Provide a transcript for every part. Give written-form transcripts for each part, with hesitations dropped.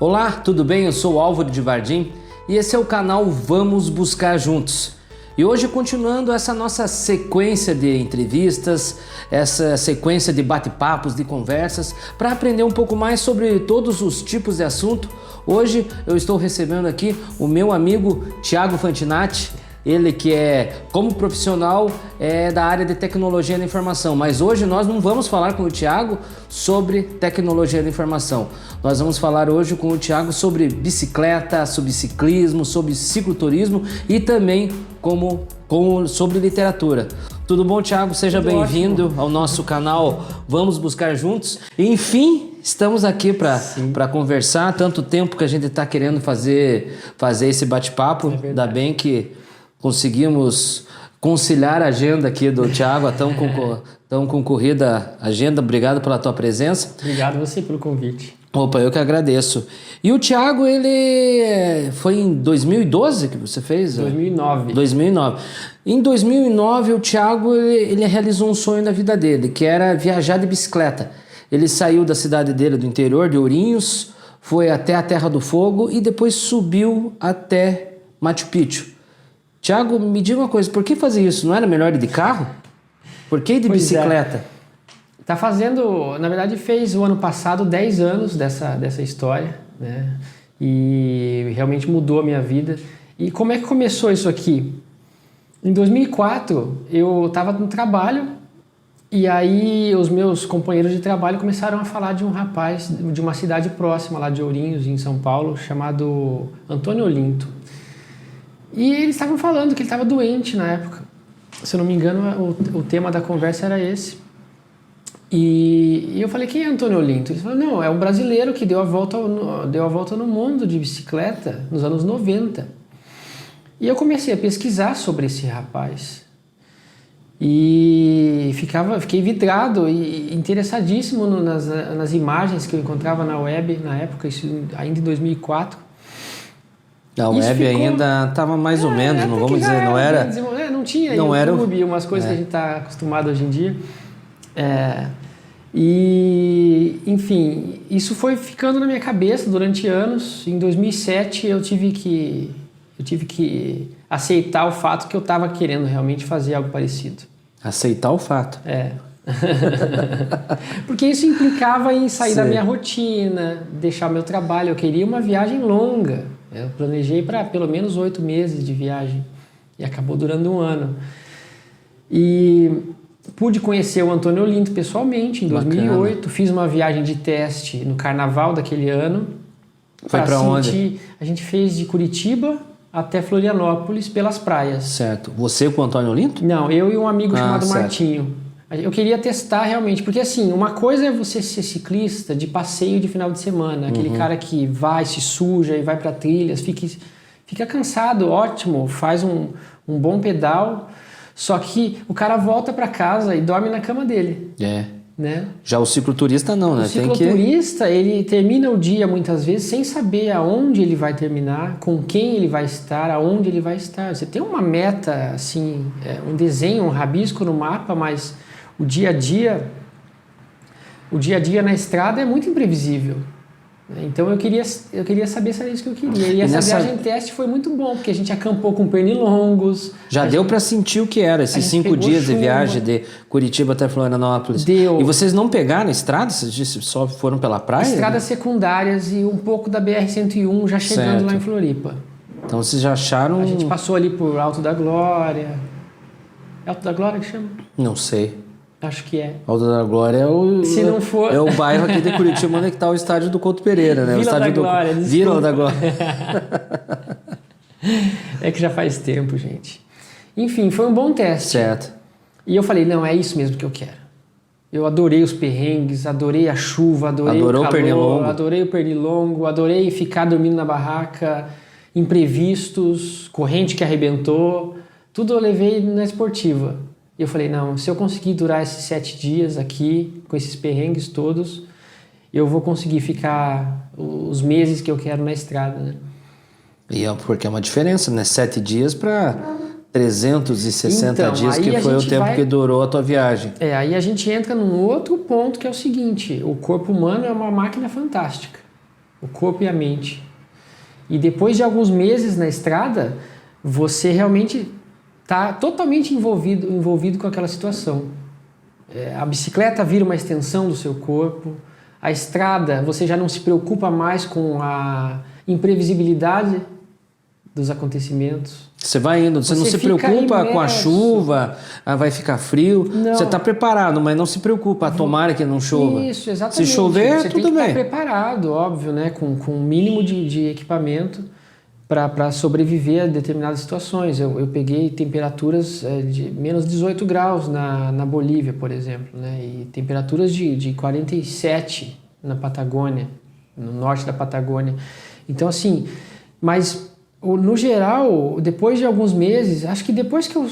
Olá, tudo bem? Eu sou o Álvaro de Vardim e esse é o canal Vamos Buscar Juntos. E hoje continuando essa nossa sequência de entrevistas, essa sequência de bate-papos, de conversas, para aprender um pouco mais sobre todos os tipos de assunto. Hoje eu estou recebendo aqui o meu amigo Thiago Fantinatti, ele que é, como profissional, da área de tecnologia da informação. Mas hoje nós não vamos falar com o Thiago sobre tecnologia da informação. Nós vamos falar hoje com o Thiago sobre bicicleta, sobre ciclismo, sobre cicloturismo e também sobre literatura. Tudo bom, Thiago? Seja bem-vindo ao nosso canal Vamos Buscar Juntos. Enfim, estamos aqui para conversar. Tanto tempo que a gente está querendo fazer esse bate-papo. Ainda bem que conseguimos conciliar a agenda aqui do Thiago, a tão concorrida agenda. Obrigado pela tua presença. Obrigado você pelo convite. Opa, eu que agradeço. E o Thiago, ele foi em 2012 que você fez? 2009. 2009. Em 2009, o Thiago ele realizou um sonho da vida dele, que era viajar de bicicleta. Ele saiu da cidade dele, do interior de Ourinhos, foi até a Terra do Fogo e depois subiu até Machu Picchu. Thiago, me diga uma coisa, por que fazer isso? Não era melhor ir de carro? Por que ir de bicicleta? Tá fazendo, na verdade fez o ano passado 10 anos dessa história, né? E realmente mudou a minha vida. E como é que começou isso aqui? Em 2004 eu estava no trabalho e aí os meus companheiros de trabalho começaram a falar de um rapaz de uma cidade próxima lá de Ourinhos, em São Paulo, chamado Antônio Olinto. E eles estavam falando que ele estava doente na época. Se eu não me engano, o tema da conversa era esse. E eu falei, quem é Antônio Olinto? Eles falaram, não, é um brasileiro que deu a volta no mundo de bicicleta nos anos 90. E eu comecei a pesquisar sobre esse rapaz. E fiquei vidrado e interessadíssimo nas imagens que eu encontrava na web na época, isso ainda em 2004. A web ainda estava mais ou menos, não vamos dizer, não era... Não tinha não YouTube, era, umas coisas que a gente está acostumado hoje em dia. E, enfim, isso foi ficando na minha cabeça durante anos. Em 2007 eu tive que aceitar o fato que eu estava querendo realmente fazer algo parecido. Aceitar o fato? Porque isso implicava em sair da minha rotina, deixar o meu trabalho. Eu queria uma viagem longa. Eu planejei para pelo menos 8 meses de viagem e acabou durando um ano. E pude conhecer o Antônio Olinto pessoalmente em 2008. Bacana. Fiz uma viagem de teste no carnaval daquele ano. Foi para onde? A gente fez de Curitiba até Florianópolis pelas praias. Certo. Você com o Antônio Olinto? Não, eu e um amigo chamado certo. Martinho. Eu queria testar realmente, porque assim, uma coisa é você ser ciclista de passeio de final de semana, aquele cara que vai, se suja e vai para trilhas, fica cansado, ótimo, faz um bom pedal, só que o cara volta para casa e dorme na cama dele. Né? Já o cicloturista não, né? O cicloturista, ele termina o dia muitas vezes sem saber aonde ele vai terminar, com quem ele vai estar, aonde ele vai estar. Você tem uma meta, assim, um desenho, um rabisco no mapa, mas o dia a dia na estrada é muito imprevisível. Então eu queria saber se era isso que eu queria. E essa viagem teste foi muito bom, porque a gente acampou com pernilongos. Já deu para sentir o que era esses 5 dias de viagem de Curitiba até Florianópolis. Deu. E vocês não pegaram estrada? Vocês só foram pela praia? Estradas secundárias e um pouco da BR-101 já chegando lá em Floripa. Então vocês já acharam... A gente passou ali por Alto da Glória. É Alto da Glória que chama? Não sei. Acho que é. Alto da Glória é o... Se não for... É o bairro aqui de Curitiba onde está o estádio do Couto Pereira, né? Vila da Glória. Vila da Glória. É que já faz tempo, gente. Enfim, foi um bom teste. Certo. E eu falei, não, é isso mesmo que eu quero. Eu adorei os perrengues, adorei a chuva, adorei o calor, adorei o pernilongo, adorei ficar dormindo na barraca, imprevistos, corrente que arrebentou, tudo eu levei na esportiva. E eu falei, não, se eu conseguir durar esses 7 dias aqui, com esses perrengues todos, eu vou conseguir ficar os meses que eu quero na estrada, né? E porque é uma diferença, né? 7 dias para 360 dias, que foi o tempo que durou a tua viagem. Aí a gente entra num outro ponto que é o seguinte, o corpo humano é uma máquina fantástica. o corpo e a mente. E depois de alguns meses na estrada, você realmente está totalmente envolvido com aquela situação. A bicicleta vira uma extensão do seu corpo, a estrada, você já não se preocupa mais com a imprevisibilidade dos acontecimentos. Você vai indo, você não se preocupa com a chuva, vai ficar frio. Não. Você está preparado, mas não se preocupa, tomara que não chova. Isso, exatamente. Se chover, você tudo tem que bem. estar preparado, óbvio, né? Com um mínimo de equipamento para sobreviver a determinadas situações. Eu peguei temperaturas de menos 18 graus na Bolívia, por exemplo, né? E temperaturas de 47 na Patagônia, no norte da Patagônia. Então, assim, mas no geral, depois de alguns meses, acho que depois que eu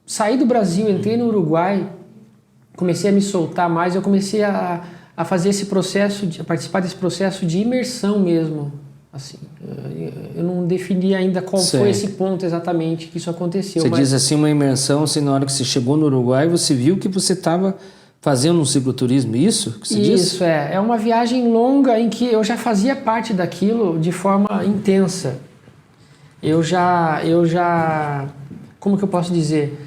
saí do Brasil, entrei no Uruguai, comecei a me soltar mais, eu comecei a fazer esse processo, a participar desse processo de imersão mesmo. Assim, eu não defini ainda qual foi esse ponto exatamente que isso aconteceu. Você diz assim, uma imersão, assim, na hora que você chegou no Uruguai, você viu que você estava fazendo um cicloturismo, isso que você diz? Isso, é uma viagem longa em que eu já fazia parte daquilo de forma intensa. Eu já, como que eu posso dizer?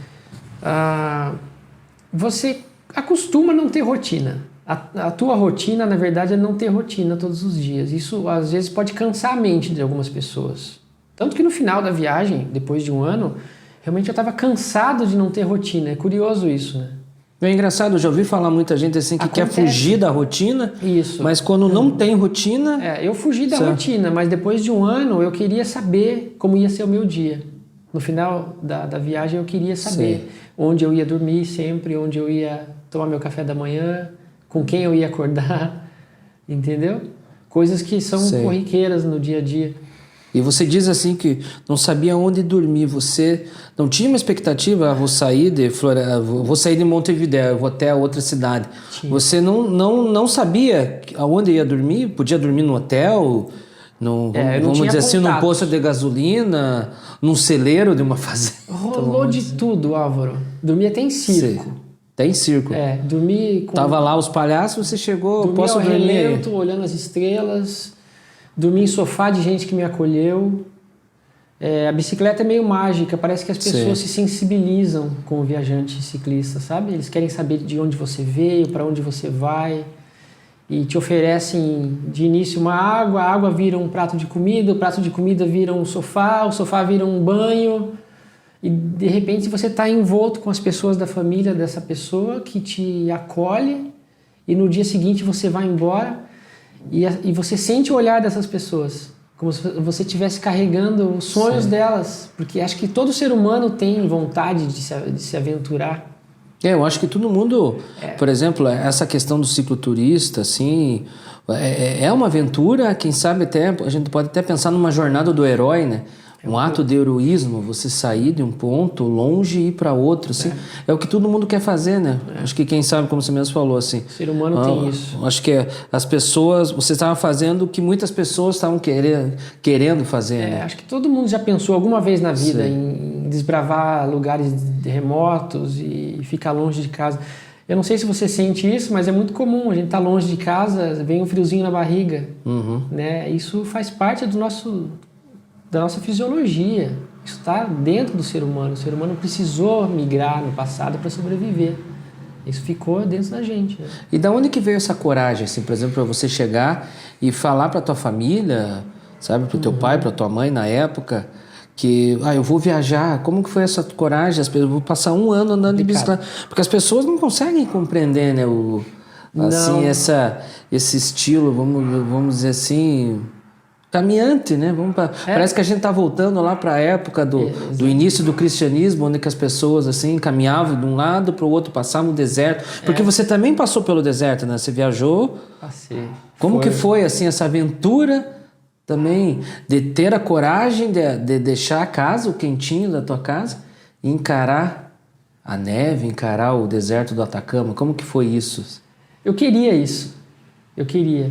Você acostuma a não ter rotina. A tua rotina, na verdade, é não ter rotina todos os dias. Isso, às vezes, pode cansar a mente de algumas pessoas. Tanto que no final da viagem, depois de um ano, realmente eu estava cansado de não ter rotina. É curioso isso, né? É engraçado, eu já ouvi falar muita gente assim que quer fugir da rotina, isso. Mas quando não tem rotina... eu fugi da rotina, mas depois de um ano eu queria saber como ia ser o meu dia. No final da viagem eu queria saber onde eu ia dormir sempre, onde eu ia tomar meu café da manhã, com quem eu ia acordar, entendeu? Coisas que são corriqueiras no dia a dia. E você diz assim que não sabia onde dormir, você não tinha uma expectativa, vou sair de Montevidéu, vou até a outra cidade. Tinha. Você não sabia aonde ia dormir? Podia dormir no hotel, vamos dizer assim, num posto de gasolina, num celeiro de uma fazenda? Rolou de tudo, Álvaro. Dormi até em circo. Tem circo. Dormi com... Tava lá os palhaços, você chegou, posso dormir? Relento, olhando as estrelas... Dormi em sofá de gente que me acolheu. A bicicleta é meio mágica, parece que as pessoas se sensibilizam com o viajante ciclista, sabe? Eles querem saber de onde você veio, para onde você vai, e te oferecem de início uma água, a água vira um prato de comida, o prato de comida vira um sofá, o sofá vira um banho, e de repente você está envolto com as pessoas da família dessa pessoa que te acolhe, e no dia seguinte você vai embora. E você sente o olhar dessas pessoas, como se você estivesse carregando os sonhos delas, porque acho que todo ser humano tem vontade de se aventurar. Eu acho que todo mundo, por exemplo, essa questão do cicloturista, assim, é uma aventura, quem sabe até, a gente pode até pensar numa jornada do herói, né? Um ato de heroísmo, você sair de um ponto longe e ir para outro, assim, é o que todo mundo quer fazer, né? Acho que quem sabe, como você mesmo falou, assim... O ser humano tem isso. Acho que as pessoas... Você estava fazendo o que muitas pessoas estavam querendo fazer, né? Acho que todo mundo já pensou alguma vez na vida em desbravar lugares remotos e ficar longe de casa. Eu não sei se você sente isso, mas é muito comum. A gente tá longe de casa, vem um friozinho na barriga, né? Isso faz parte da nossa fisiologia. Isso está dentro do ser humano. O ser humano precisou migrar no passado para sobreviver. Isso ficou dentro da gente, né? E da onde que veio essa coragem, assim, por exemplo, para você chegar e falar para tua família, sabe, para o teu pai, para tua mãe na época, que eu vou viajar? Como que foi essa coragem? Eu vou passar um ano andando de bicicleta. Porque as pessoas não conseguem compreender, né, assim, esse estilo, vamos dizer assim... caminhante, né? Parece que a gente está voltando lá para a época do início do cristianismo, onde que as pessoas assim caminhavam de um lado para o outro, passavam no deserto. Porque você também passou pelo deserto, né? Você viajou. Passei. Como que foi assim essa aventura também de ter a coragem de deixar a casa, o quentinho da tua casa, e encarar a neve, encarar o deserto do Atacama? Como que foi isso? Eu queria isso. Eu queria.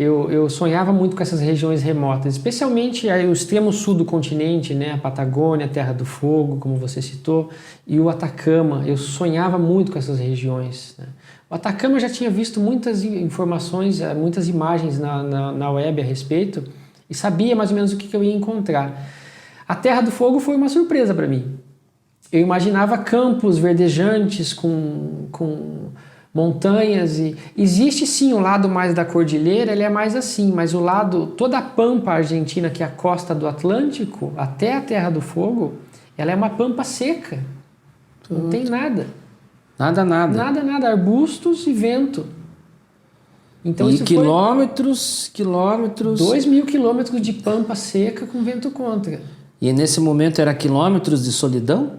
eu sonhava muito com essas regiões remotas, especialmente aí, o extremo sul do continente, né? A Patagônia, a Terra do Fogo, como você citou, e o Atacama. Eu sonhava muito com essas regiões, né? O Atacama eu já tinha visto muitas informações, muitas imagens na web a respeito e sabia mais ou menos o que eu ia encontrar. A Terra do Fogo foi uma surpresa para mim. Eu imaginava campos verdejantes com montanhas e existe sim o lado mais da cordilheira, ele é mais assim, mas o lado, toda a pampa argentina, que é a costa do Atlântico, até a Terra do Fogo, ela é uma pampa seca, não tem nada. Nada. Nada, arbustos e vento. Então, e isso quilômetros... 2.000 quilômetros de pampa seca com vento contra. E nesse momento era quilômetros de solidão?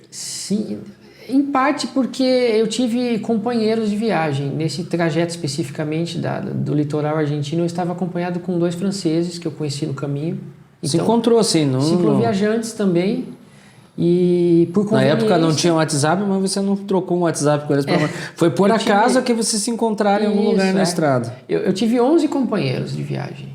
Sim, em parte porque eu tive companheiros de viagem. Nesse trajeto especificamente do litoral argentino, eu estava acompanhado com 2 franceses que eu conheci no caminho. Então, se encontrou assim, não? Cicloviajantes também. E por na época não tinha WhatsApp, mas você não trocou um WhatsApp com eles. Foi por acaso que vocês se encontraram em algum lugar na estrada. Eu tive 11 companheiros de viagem.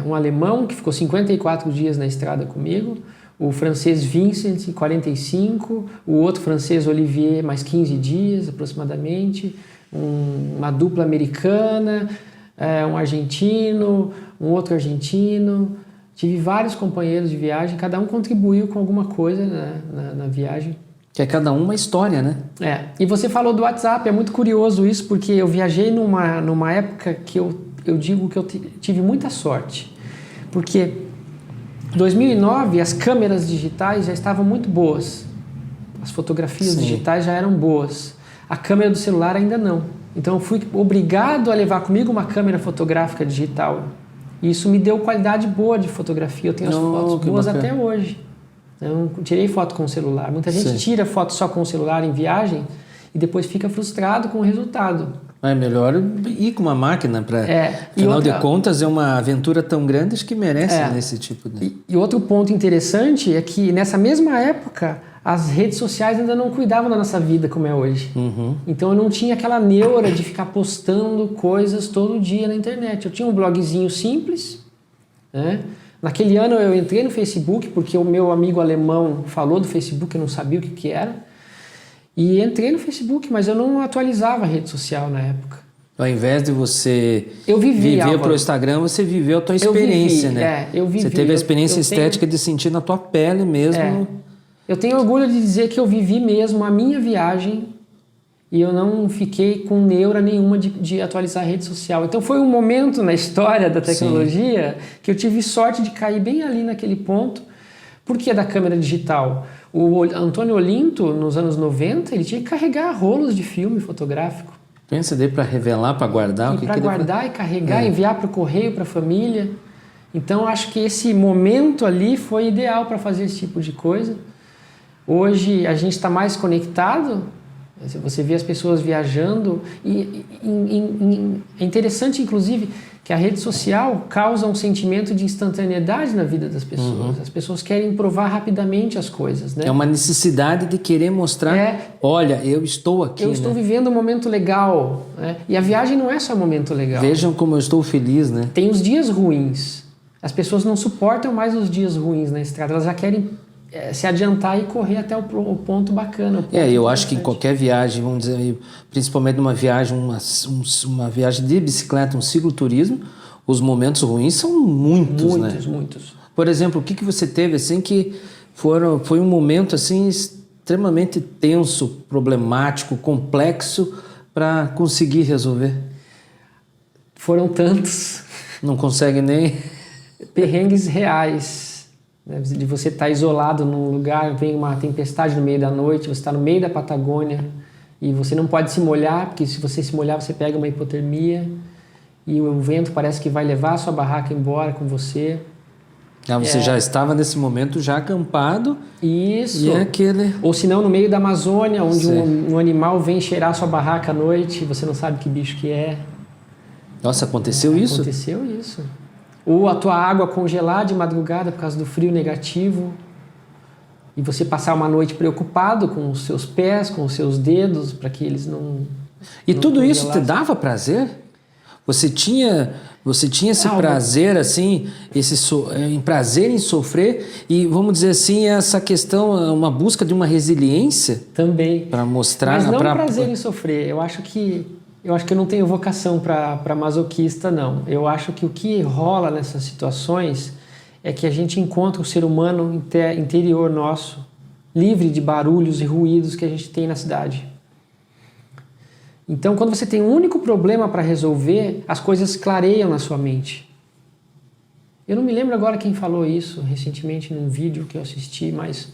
Um alemão que ficou 54 dias na estrada comigo, o francês Vincent, 45, o outro francês Olivier, mais 15 dias aproximadamente, uma dupla americana, um argentino, um outro argentino. Tive vários companheiros de viagem, cada um contribuiu com alguma coisa, né, na viagem. Que é cada uma história, né? E você falou do WhatsApp, é muito curioso isso, porque eu viajei numa época que eu digo que eu tive muita sorte. Porque em 2009 as câmeras digitais já estavam muito boas, as fotografias digitais já eram boas, a câmera do celular ainda não. Então eu fui obrigado a levar comigo uma câmera fotográfica digital. E isso me deu qualidade boa de fotografia, eu tenho as fotos boas até hoje. Eu não tirei foto com o celular. Muita gente tira foto só com o celular em viagem e depois fica frustrado com o resultado. É melhor ir com uma máquina para... Afinal de contas, é uma aventura tão grande que merece esse tipo de... E outro ponto interessante é que nessa mesma época as redes sociais ainda não cuidavam da nossa vida como é hoje. Então eu não tinha aquela neura de ficar postando coisas todo dia na internet. Eu tinha um blogzinho simples, né? Naquele ano eu entrei no Facebook porque o meu amigo alemão falou do Facebook, eu não sabia o que era. E entrei no Facebook, mas eu não atualizava a rede social na época. Ao invés de você viver para o Instagram, você viveu a tua experiência, né? Eu vivi. Você teve a experiência estética de sentir na tua pele mesmo. Eu tenho orgulho de dizer que eu vivi mesmo a minha viagem e eu não fiquei com neura nenhuma de atualizar a rede social. Então foi um momento na história da tecnologia que eu tive sorte de cair bem ali naquele ponto. Por que da câmera digital? O Antônio Olinto, nos anos 90, ele tinha que carregar rolos de filme fotográfico. Pensa daí para revelar, para guardar? Para guardar e carregar, enviar para o correio, para a família. Então acho que esse momento ali foi ideal para fazer esse tipo de coisa. Hoje a gente está mais conectado, você vê as pessoas viajando e é interessante inclusive que a rede social causa um sentimento de instantaneidade na vida das pessoas. As pessoas querem provar rapidamente as coisas, né? É uma necessidade de querer mostrar, olha, eu estou aqui. Eu estou vivendo um momento legal, né? E a viagem não é só um momento legal. Vejam como eu estou feliz, né? Tem os dias ruins. As pessoas não suportam mais os dias ruins na estrada, elas já querem se adiantar e correr até o ponto bacana. Eu acho que em qualquer viagem, vamos dizer, principalmente numa viagem, uma viagem de bicicleta, um cicloturismo, os momentos ruins são muitos, né? Muitos. Por exemplo, o que você teve assim que foi um momento assim extremamente tenso, problemático, complexo para conseguir resolver? Foram tantos. Não consegue nem... Perrengues reais. De você estar isolado num lugar, vem uma tempestade no meio da noite, você está no meio da Patagônia e você não pode se molhar, porque se você se molhar você pega uma hipotermia e o vento parece que vai levar a sua barraca embora com você. Você já estava nesse momento já acampado. Isso. E aquele... Ou se não, no meio da Amazônia, onde um animal vem cheirar a sua barraca à noite, você não sabe que bicho que é. Nossa, aconteceu isso? Aconteceu isso. Ou a tua água congelar de madrugada por causa do frio negativo e você passar uma noite preocupado com os seus pés, com os seus dedos, para que eles não... E tudo isso te dava prazer? Você tinha esse prazer, assim, em prazer em sofrer e, vamos dizer assim, essa questão, uma busca de uma resiliência? Também. Para mostrar... Mas não prazer em sofrer. Eu acho que eu não tenho vocação para masoquista, não. Eu acho que o que rola nessas situações é que a gente encontra o ser humano interior nosso, livre de barulhos e ruídos que a gente tem na cidade. Então, quando você tem um único problema para resolver, as coisas clareiam na sua mente. Eu não me lembro agora quem falou isso recentemente num vídeo que eu assisti, mas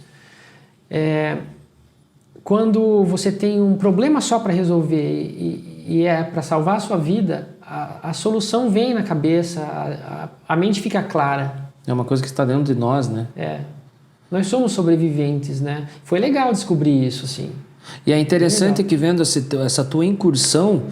quando você tem um problema só para resolver e é para salvar a sua vida, a solução vem na cabeça, a mente fica clara. É uma coisa que está dentro de nós, né? Nós somos sobreviventes, né? Foi legal descobrir isso, assim. E é interessante que vendo essa tua incursão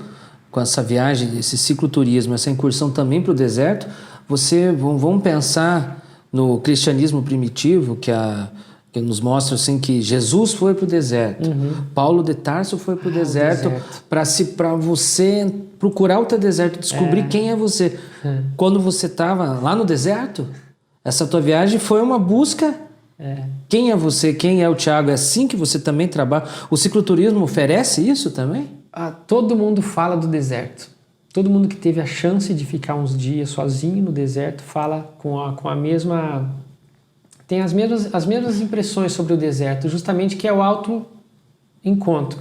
com essa viagem, esse cicloturismo, essa incursão também para o deserto, vamos pensar no cristianismo primitivo, que nos mostra assim, que Jesus foi para o deserto, Paulo de Tarso foi para o deserto para você procurar o teu deserto, descobrir quem é você. Quando você estava lá no deserto, essa tua viagem foi uma busca. Quem é você? Quem é o Thiago? É assim que você também trabalha? O cicloturismo oferece isso também? Todo mundo fala do deserto. Todo mundo que teve a chance de ficar uns dias sozinho no deserto fala com a mesma... Tem as mesmas impressões sobre o deserto, justamente que é o autoencontro.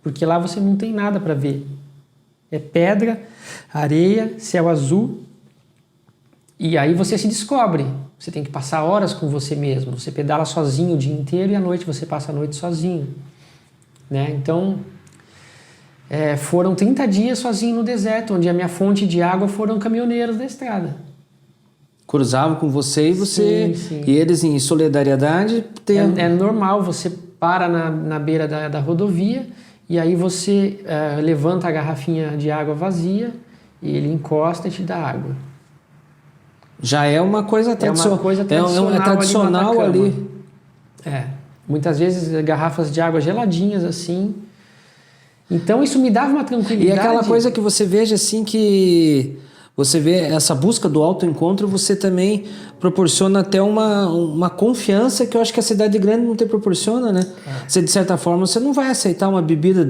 Porque lá você não tem nada para ver. É pedra, areia, céu azul. E aí você se descobre. Você tem que passar horas com você mesmo. Você pedala sozinho o dia inteiro e à noite você passa a noite sozinho. Né? Então, foram 30 dias sozinho no deserto, onde a minha fonte de água foram caminhoneiros da estrada. Cruzavam com você e você... Sim. E eles em solidariedade... É normal, você para na beira da rodovia e aí você levanta a garrafinha de água vazia e ele encosta e te dá água. Já é uma coisa tradicional. É uma coisa tradicional, tradicional ali. Muitas vezes garrafas de água geladinhas assim. Então isso me dava uma tranquilidade. E aquela coisa que você veja assim que... Você vê essa busca do autoencontro, você também proporciona até uma confiança que eu acho que a cidade grande não te proporciona, né? Você, de certa forma, você não vai aceitar uma bebida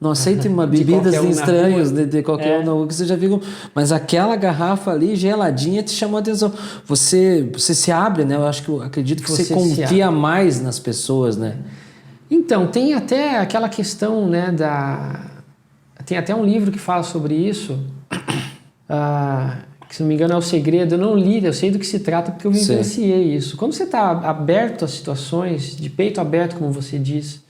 não aceite uma bebida de estranhos, de qualquer um na rua que você já viu. Mas aquela garrafa ali, geladinha, te chamou a atenção. Você se abre, né? Eu acredito que você confia mais nas pessoas, né? Então, tem até aquela questão, né, tem até um livro que fala sobre isso... que se não me engano é O Segredo. Eu não li, eu sei do que se trata porque eu vivenciei isso. Quando você está aberto às situações, de peito aberto, como você diz,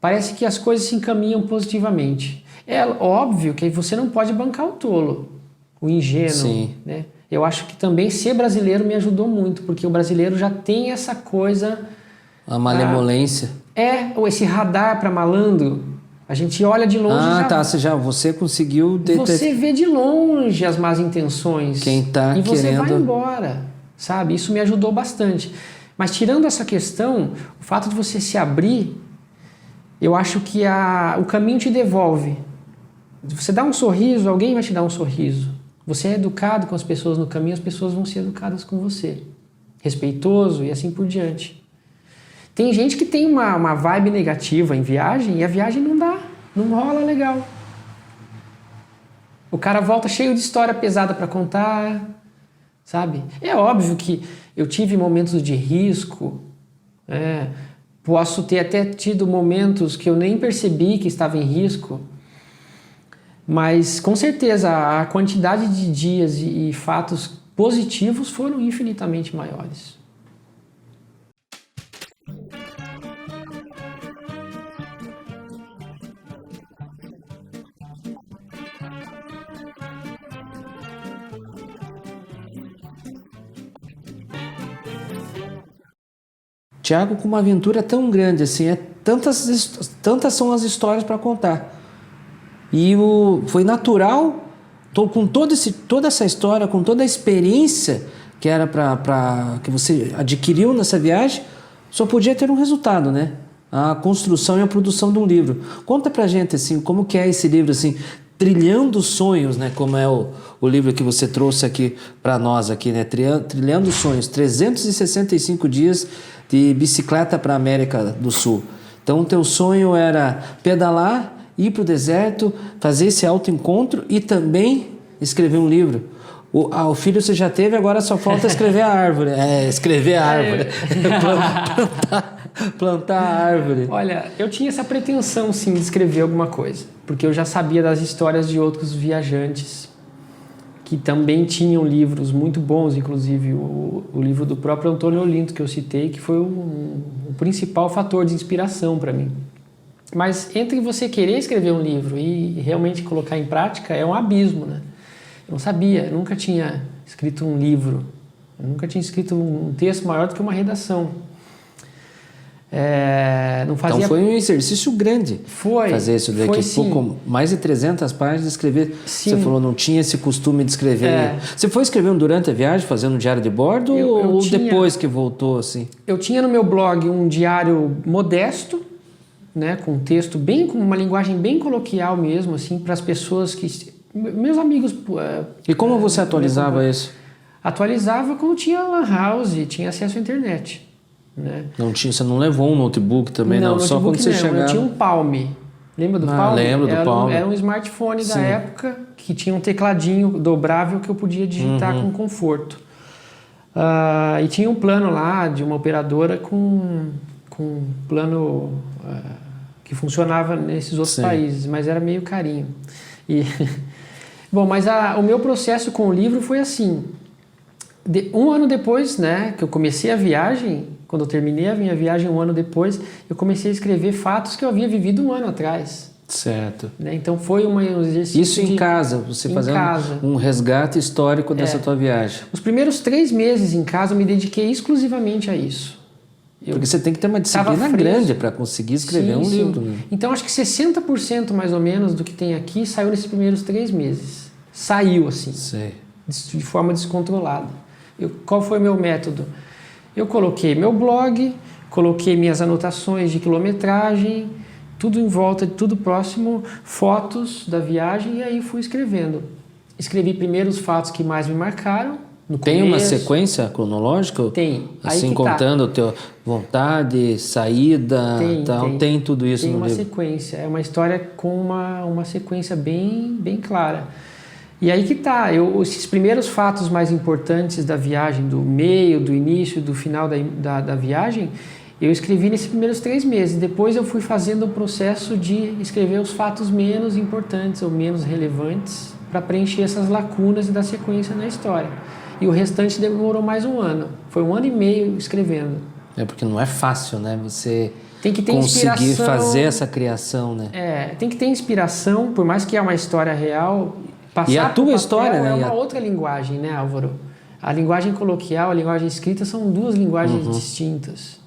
parece que as coisas se encaminham positivamente. É óbvio que você não pode bancar o tolo, o ingênuo, né? Eu acho que também ser brasileiro me ajudou muito, porque o brasileiro já tem essa coisa... A malemolência. Esse radar para malandro. A gente olha de longe você conseguiu... Você vê de longe as más intenções. Quem tá e você querendo... vai embora, sabe? Isso me ajudou bastante. Mas tirando essa questão, o fato de você se abrir, eu acho que o caminho te devolve. Você dá um sorriso, alguém vai te dar um sorriso. Você é educado com as pessoas no caminho, as pessoas vão ser educadas com você. Respeitoso e assim por diante. Tem gente que tem uma vibe negativa em viagem e a viagem não rola legal. O cara volta cheio de história pesada para contar, sabe? É óbvio que eu tive momentos de risco, posso ter até tido momentos que eu nem percebi que estava em risco, mas com certeza a quantidade de dias e fatos positivos foram infinitamente maiores. Thiago, com uma aventura tão grande assim, tantas são as histórias para contar. E foi natural, com toda essa história, com toda a experiência que era que você adquiriu nessa viagem, só podia ter um resultado, né? A construção e a produção de um livro. Conta pra gente assim, como que é esse livro assim? Trilhando Sonhos, né? Como é o livro que você trouxe aqui para nós aqui, né? Trilhando Sonhos, 365 dias de bicicleta para a América do Sul. Então, o teu sonho era pedalar, ir para o deserto, fazer esse autoencontro e também escrever um livro. O filho você já teve, agora só falta escrever a árvore. Escrever a árvore. Plantar a árvore. Olha, eu tinha essa pretensão, sim, de escrever alguma coisa. Porque eu já sabia das histórias de outros viajantes que também tinham livros muito bons, inclusive o livro do próprio Antônio Olinto, que eu citei, que foi o principal fator de inspiração para mim. Mas entre você querer escrever um livro e realmente colocar em prática, é um abismo, né? Eu não sabia, eu nunca tinha escrito um livro, eu nunca tinha escrito um texto maior do que uma redação. Não fazia... Então foi um exercício grande fazer isso daqui. Sim. Mais de 300 páginas, escrever. Sim. Você falou, não tinha esse costume de escrever. Você foi escrevendo durante a viagem, fazendo um diário de bordo ou depois que voltou assim? Eu tinha no meu blog um diário modesto, né, com texto com uma linguagem bem coloquial mesmo, assim, para as pessoas que... Meus amigos... E como você atualizava isso? Atualizava quando tinha lan house, tinha acesso à internet. Né? Você não levou um notebook também, não? Só quando você chegava... Eu tinha um Palm. Lembra do Palm? Lembro do Palm. Era um smartphone da época que tinha um tecladinho dobrável que eu podia digitar com conforto. E tinha um plano lá de uma operadora com plano que funcionava nesses outros países, mas era meio carinho. Bom, mas o meu processo com o livro foi assim. Um ano depois, né, que eu comecei a viagem, quando eu terminei a minha viagem um ano depois, eu comecei a escrever fatos que eu havia vivido um ano atrás. Certo. Né? Então foi um exercício Isso em casa, você fazendo um resgate histórico dessa tua viagem. Os primeiros 3 meses em casa eu me dediquei exclusivamente a isso. Porque você tem que ter uma disciplina grande para conseguir escrever um livro. Né? Então acho que 60% mais ou menos do que tem aqui saiu nesses primeiros 3 meses. Saiu assim, de forma descontrolada. Qual foi o meu método? Eu coloquei meu blog, coloquei minhas anotações de quilometragem, tudo em volta, tudo próximo, fotos da viagem, e aí fui escrevendo. Escrevi primeiro os fatos que mais me marcaram. Tem uma sequência cronológica? Tem. Assim, contando a tua vontade, saída, tem tudo isso no livro? Tem uma sequência. É uma história com uma sequência bem clara. E aí que tá, esses primeiros fatos mais importantes da viagem, do meio, do início, do final da viagem, eu escrevi nesses primeiros 3 meses. Depois eu fui fazendo o processo de escrever os fatos menos importantes ou menos relevantes para preencher essas lacunas da sequência na história. E o restante demorou mais um ano. Foi 1 ano e meio escrevendo. Porque não é fácil, né? Você tem que ter conseguir fazer essa criação, né? Tem que ter inspiração, por mais que é uma história real... E a tua história, né? É uma outra linguagem, né, Álvaro? A linguagem coloquial, a linguagem escrita são 2 linguagens distintas.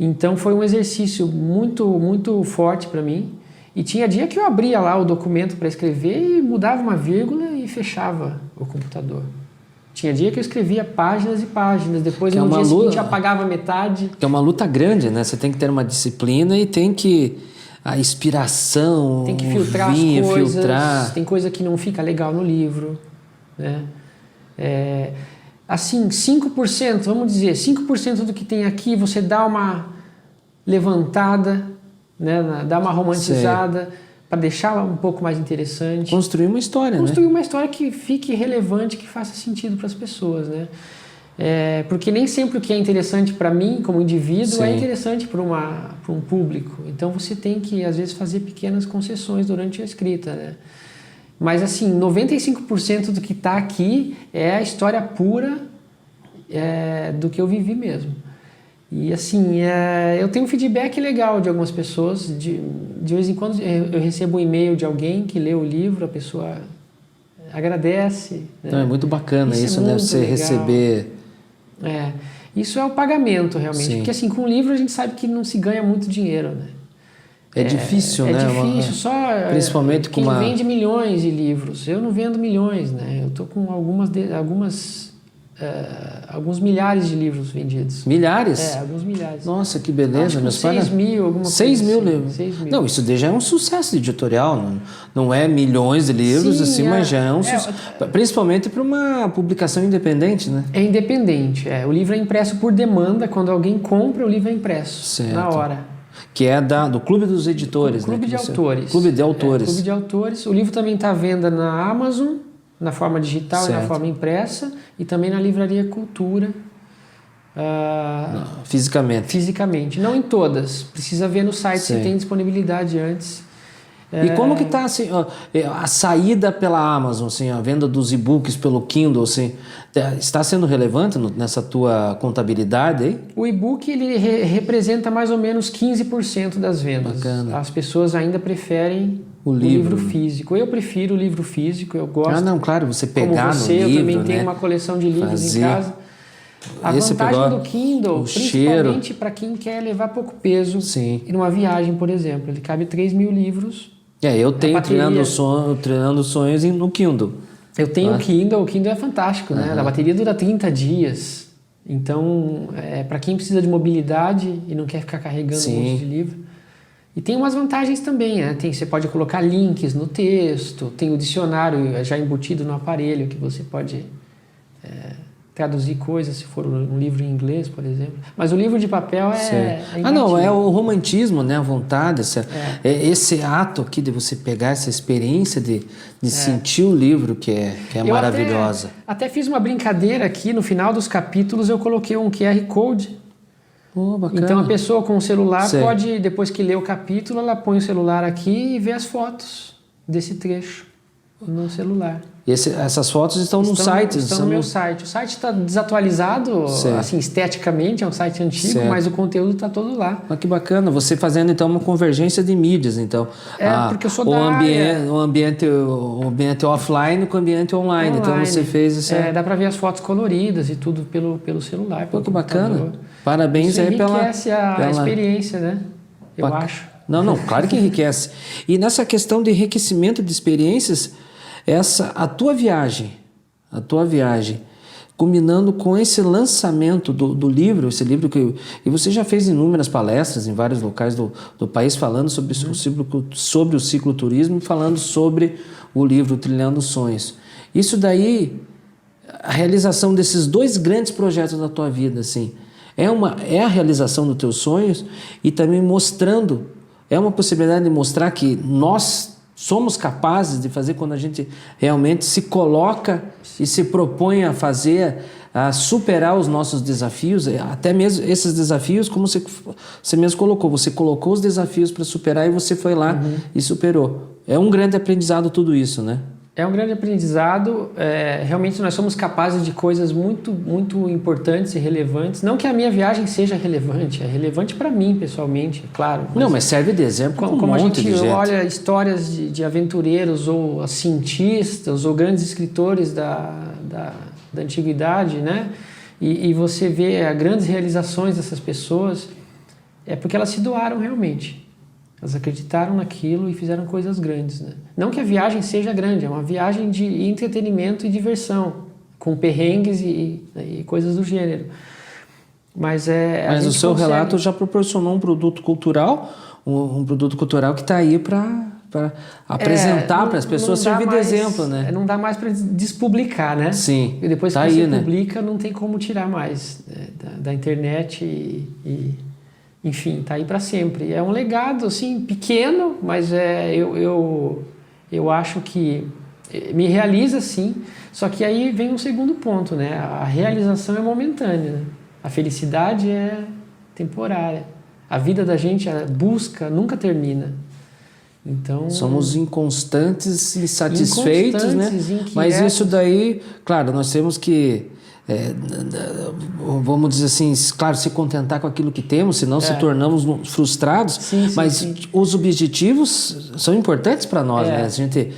Então foi um exercício muito forte para mim. E tinha dia que eu abria lá o documento para escrever e mudava uma vírgula e fechava o computador. Tinha dia que eu escrevia páginas e páginas, depois no dia seguinte eu apagava metade. É uma luta grande, né? Você tem que ter uma disciplina e tem que... A inspiração, tem que filtrar as coisas, tem coisa que não fica legal no livro, né? Assim, 5%, vamos dizer, 5% do que tem aqui você dá uma levantada, né? Dá uma romantizada para deixar um pouco mais interessante. Construir uma história, Construir uma história que fique relevante, que faça sentido para as pessoas, né? Porque nem sempre o que é interessante para mim como indivíduo é interessante para um público. Então você tem que às vezes fazer pequenas concessões durante a escrita, né? Mas assim, 95% do que está aqui é a história pura do que eu vivi mesmo. E assim, eu tenho um feedback legal de algumas pessoas. De vez em quando eu recebo um e-mail de alguém que lê o livro, a pessoa agradece. Né? Então é muito bacana isso, né? Você receber... Isso é o pagamento realmente, porque assim, com o livro a gente sabe que não se ganha muito dinheiro, né? É difícil, né? É difícil, principalmente quem vende milhões de livros. Eu não vendo milhões, né? Eu tô com algumas alguns milhares de livros vendidos. Milhares? Alguns milhares. Nossa, que beleza. Acho que 6 mil, alguma coisa 6 mil assim. livros. 6 mil. Não, isso daí já é um sucesso editorial. Não é milhões de livros, Sim, assim, mas já é um sucesso. Principalmente para uma publicação independente, né? É independente. O livro é impresso por demanda. Quando alguém compra, o livro é impresso. Certo. Na hora. Que é do Clube dos Editores, Clube né? de Autores. Clube de Autores. Clube de Autores. O livro também está à venda na Amazon, na forma digital Certo. e na forma impressa, e também na Livraria Cultura. Fisicamente. Fisicamente. Não em todas. Precisa ver no site Sim. se tem disponibilidade antes. E como que está assim, a saída pela Amazon, assim, a venda dos e-books pelo Kindle, assim, está sendo relevante nessa tua contabilidade aí? O e-book ele representa mais ou menos 15% das vendas. Bacana. As pessoas ainda preferem o livro físico. Eu prefiro o livro físico, eu gosto. Não, claro, você pegar como você, no livro, eu também né? tenho uma coleção de livros Fazer. em casa. A vantagem do Kindle, principalmente para quem quer levar pouco peso, Sim. e numa viagem, por exemplo, ele cabe 3 mil livros. Eu tenho treinando sonhos no Kindle. Eu tenho o Kindle é fantástico, né? A bateria dura 30 dias. Então, para quem precisa de mobilidade e não quer ficar carregando um monte de livro. E tem umas vantagens também, né? Você pode colocar links no texto, tem o dicionário já embutido no aparelho que você pode traduzir coisas, se for um livro em inglês, por exemplo. Mas o livro de papel é não, é o romantismo, né? A vontade, esse ato aqui de você pegar essa experiência de sentir o livro que é maravilhosa. Até fiz uma brincadeira aqui, no final dos capítulos eu coloquei um QR Code. Bacana. Então a pessoa com o celular pode, depois que lê o capítulo, ela põe o celular aqui e vê as fotos desse trecho no celular. E essas fotos estão no site? Estão no meu site. O site está desatualizado, assim, esteticamente, é um site antigo, mas o conteúdo está todo lá. Mas que bacana, você fazendo então uma convergência de mídias, então. Porque eu sou da área. O ambiente offline com o ambiente online. Então você fez isso. Dá para ver as fotos coloridas e tudo pelo celular. Pô, que bacana. Parabéns isso aí enriquece a experiência, né? Eu acho. Não, claro que enriquece. E nessa questão de enriquecimento de experiências, a tua viagem, combinando com esse lançamento do livro, esse livro e você já fez inúmeras palestras em vários locais do país falando sobre o cicloturismo, falando sobre o livro Trilhando Sonhos. Isso daí, a realização desses 2 grandes projetos da tua vida, assim, é a realização dos teus sonhos e também é uma possibilidade de mostrar que nós somos capazes de fazer quando a gente realmente se coloca e se propõe a superar os nossos desafios, até mesmo esses desafios, como você mesmo colocou, você colocou os desafios para superar e você foi lá e superou. É um grande aprendizado tudo isso, né? É um grande aprendizado. Realmente nós somos capazes de coisas muito, muito importantes e relevantes. Não que a minha viagem seja relevante, é relevante para mim pessoalmente, é claro. Mas serve de exemplo para como a gente olha histórias de aventureiros ou cientistas ou grandes escritores da antiguidade, né? E você vê as grandes realizações dessas pessoas, é porque elas se doaram realmente. Elas acreditaram naquilo e fizeram coisas grandes, né? Não que a viagem seja grande, é uma viagem de entretenimento e diversão, com perrengues e coisas do gênero. Mas o seu relato já proporcionou um produto cultural, um produto cultural que está aí para apresentar para as pessoas, servir de exemplo, né? Não dá mais para despublicar, né? Sim. E depois que você publica, não tem como tirar mais da internet enfim, tá aí para sempre. É um legado, assim, pequeno, mas eu acho que me realiza, sim. Só que aí vem um segundo ponto, né? A realização é momentânea, né? A felicidade é temporária. A vida da gente, a busca nunca termina. Então, somos inconstantes, insatisfeitos, né? Inquietos. Mas isso daí, claro, nós temos que vamos dizer assim, claro, se contentar com aquilo que temos, senão se tornamos frustrados, mas os objetivos são importantes para nós, né? A gente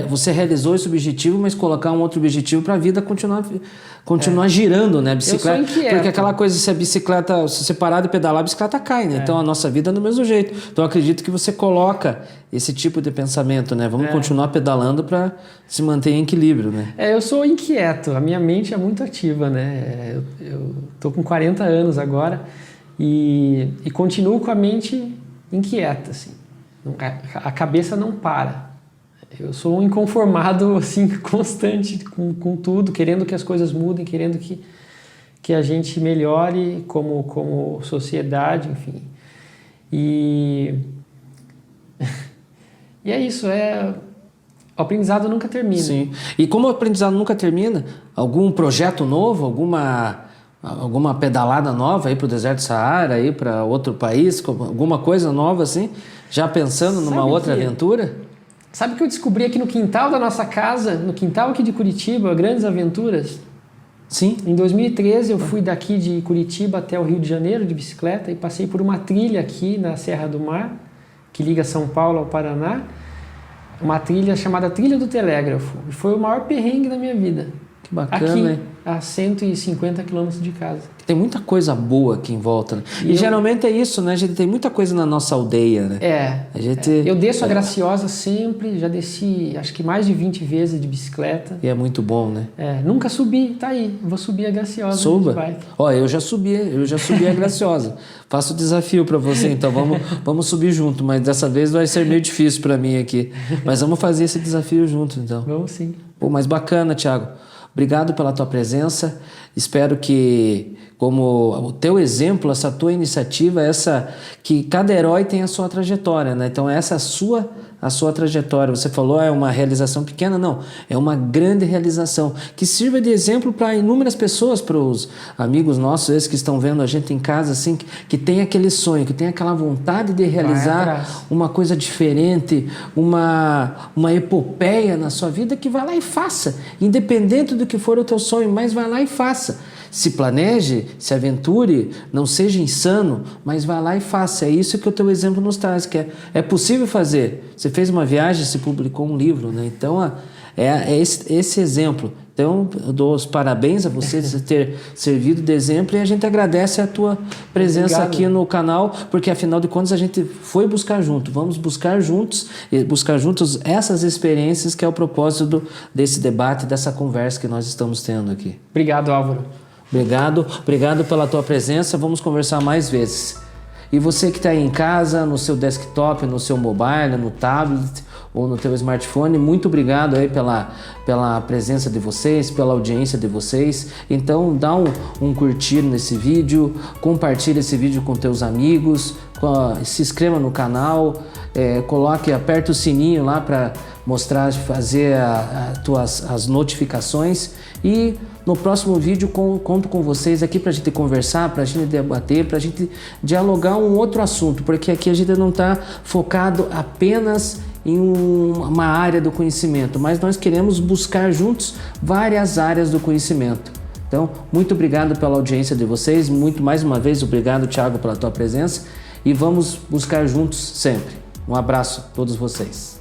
Você realizou esse objetivo, mas colocar um outro objetivo para a vida continuar girando, né? A bicicleta. Eu sou inquieto. Porque aquela coisa, se você parar de pedalar, a bicicleta cai, né? Então a nossa vida é do mesmo jeito. Então eu acredito que você coloca esse tipo de pensamento, né? Vamos continuar pedalando para se manter em equilíbrio, né? Eu sou inquieto, a minha mente é muito ativa, né? Eu tô com 40 anos agora e continuo com a mente inquieta, assim. A cabeça não para. Eu sou um inconformado, assim, constante com tudo, querendo que as coisas mudem, querendo que a gente melhore como sociedade, enfim. E é isso, o aprendizado nunca termina. Sim. E como o aprendizado nunca termina, algum projeto novo, alguma pedalada nova aí para o deserto do Saara, aí para outro país, alguma coisa nova assim, já pensando numa outra aventura? Sabe o que eu descobri aqui no quintal da nossa casa, no quintal aqui de Curitiba, Grandes Aventuras? Sim. Em 2013 eu fui daqui de Curitiba até o Rio de Janeiro de bicicleta e passei por uma trilha aqui na Serra do Mar, que liga São Paulo ao Paraná, uma trilha chamada Trilha do Telégrafo. E foi o maior perrengue da minha vida. Que bacana, aqui, hein? A 150 quilômetros de casa. Tem muita coisa boa aqui em volta, né? E geralmente é isso, né? A gente tem muita coisa na nossa aldeia, né? Eu desço a Graciosa sempre, já desci acho que mais de 20 vezes de bicicleta. E é muito bom, né? Nunca subi, tá aí, vou subir a Graciosa. Suba. De bike. Ó, eu já subi a Graciosa. Faço o desafio para você, então vamos subir junto, mas dessa vez vai ser meio difícil para mim aqui. Mas vamos fazer esse desafio junto, então. Vamos sim. Pô, mas bacana, Thiago. Obrigado pela tua presença. Espero que, como o teu exemplo, essa tua iniciativa, que cada herói tem a sua trajetória, né? Então essa é a sua trajetória. Você falou é uma realização pequena, não, é uma grande realização que sirva de exemplo para inúmeras pessoas, para os amigos nossos, esses que estão vendo a gente em casa, assim, que tem aquele sonho, que tem aquela vontade de realizar uma coisa diferente, uma epopeia na sua vida, que vai lá e faça, independente do que for o teu sonho, mas vai lá e faça. Se planeje, se aventure, não seja insano, mas vá lá e faça. É isso que o teu exemplo nos traz, que é possível fazer. Você fez uma viagem, se publicou um livro, né? Então, é esse exemplo. Então, eu dou os parabéns a você de ter servido de exemplo e a gente agradece a tua presença aqui no canal, porque afinal de contas a gente foi buscar junto. Vamos buscar juntos essas experiências, que é o propósito desse debate, dessa conversa que nós estamos tendo aqui. Obrigado, Álvaro. Obrigado pela tua presença, vamos conversar mais vezes. E você que está aí em casa, no seu desktop, no seu mobile, no tablet ou no teu smartphone, muito obrigado aí pela presença de vocês, pela audiência de vocês. Então dá um curtir nesse vídeo, compartilha esse vídeo com teus amigos, se inscreva no canal, aperta o sininho lá para mostrar, fazer as notificações. E no próximo vídeo conto com vocês aqui para a gente conversar, para a gente debater, para a gente dialogar um outro assunto, porque aqui a gente não está focado apenas em uma área do conhecimento, mas nós queremos buscar juntos várias áreas do conhecimento. Então, muito obrigado pela audiência de vocês, mais uma vez, obrigado, Thiago, pela tua presença, e vamos buscar juntos sempre. Um abraço a todos vocês.